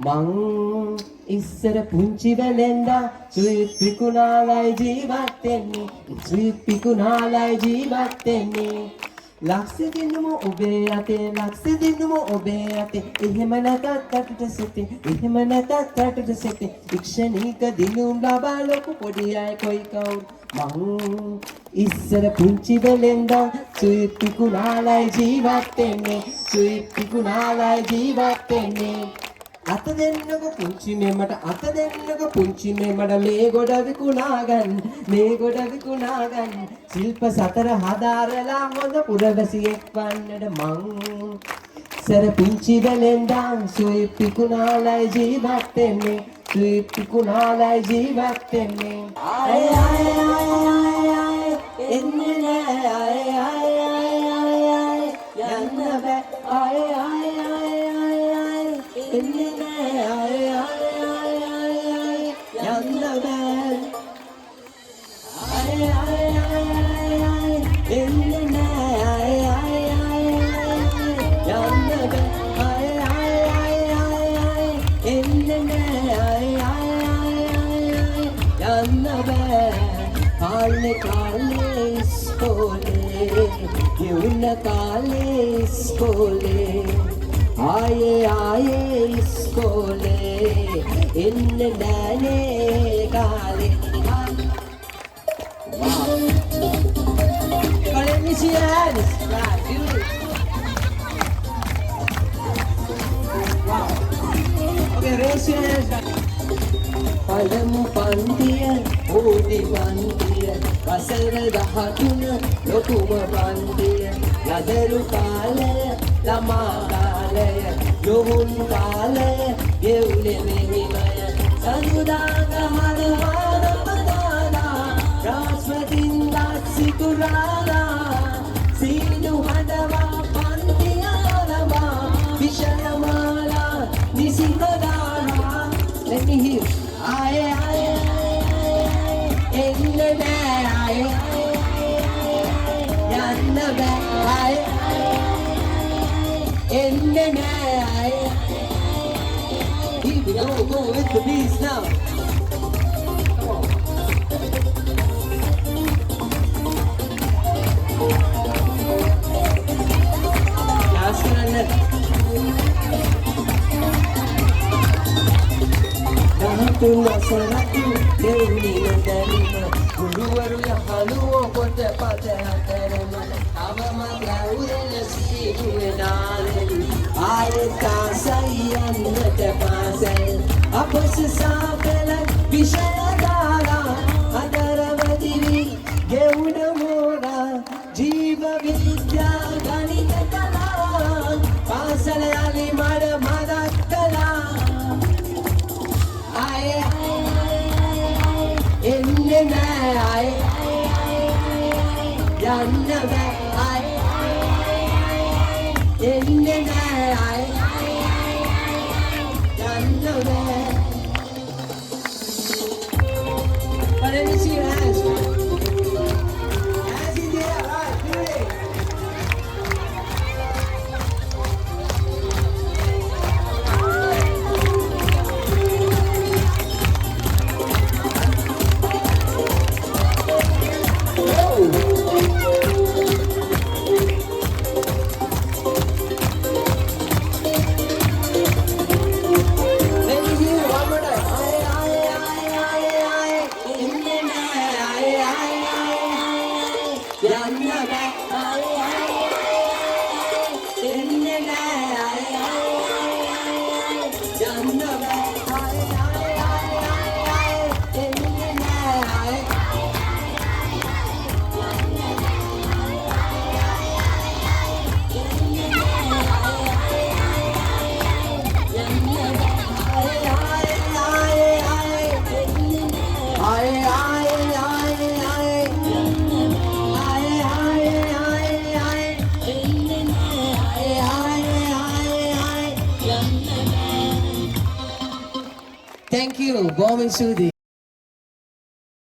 මං ඉස්සර පුංචි වෙලෙන්දා සුයි පිකුණාලයි ජීවත් වෙන්නේ සුයි පිකුණාලයි ජීවත් වෙන්නේ ලක්ෂ දිනම ඔබේ අතේ ලක්ෂ දිනම ඔබේ අතේ එහෙම නැතත් රටට සිටි එහෙම නැතත් රටට සිටි ඉක්ෂණික දිනුම් ලබා ලොකු පොඩි අය කොයි කවුරු මං ඉස්සර පුංචි වෙලෙන්දා සුයි පිකුණාලයි ජීවත් වෙන්නේ සුයි පිකුණාලයි ජීවත් වෙන්නේ අත දෙන්නක පුංචි මෙමට අත දෙන්නක පුංචි මෙමට මේ ගොඩ විකුණා ගන්න ශිල්ප සතර හදාරලා හොඳ පුරවැසියෙක් වන්නට මං සර පුංචි වෙලෙන්දා සුයි පිකුණාලයි ජීවත් වෙන්නේ සුයි පිකුණාලයි ජීවත් වෙන්නේ ආය ආය ආය ආය එන්නේ නෑ ආය ආය ආය ආය යන්න බෑ ආය ආය ආය ආය එන්නේ නෑ ආය ආය ආය ආය යන්න බෑ ආය ආය ආය ආය එන්නේ නෑ ආය ආය ආය යන්න බෑ ආය ආය ආය ආය එන්නේ නෑ ආය ආය ආය යන්න බෑ කාලේ කාලේ ඉස්කෝලේ යුන කාලේ ඉස්කෝලේ ආයේ ආයේ ඉස්කෝලේ එන්න නෑනේ කාලේ Valencianos, Brasil. Wow. Okay, races. පළමු පන්තිය ඕඩි පන්තිය වසර 13 ලොකුම පන්තිය යදරු කාලය ළමා කාලය යොවුන් කාලය ගෙවුනේ මෙහිමය සඳුදාග හරවාරපදාලා රාස්වතින්දා සිකුරාලා සීනු හදවා පන්තියාලවා විෂයමාලා නිසිකදාලා let me hear ආය ආය එන්නේ නෑ ආය යන්න බෑ ආය එන්නේ නෑ ආය here we go with the beats now come on last one තුන් වසරක් දෙවුනි නොදැනීම ගුරුවරු යහළුවෝ කොට පත හතරම අවම ගෞරන සීගුවේ නාලෙන් ආයෙත් ආසයි යන්නට පාසල් අපස සාපල විෂය දාලා අතරවදිවි ගෙවුන මෝරා ජීව විද්‍යා ගණිත කලා පාසල යලි මඩ මදක් කලා එන්නේ නෑ ආය යන්න බෑ ආය එන්නේ නෑ ආය යන්න බෑ But let me see your hands. Hands in the air, right, do it. Thank you, Bowman Sudi.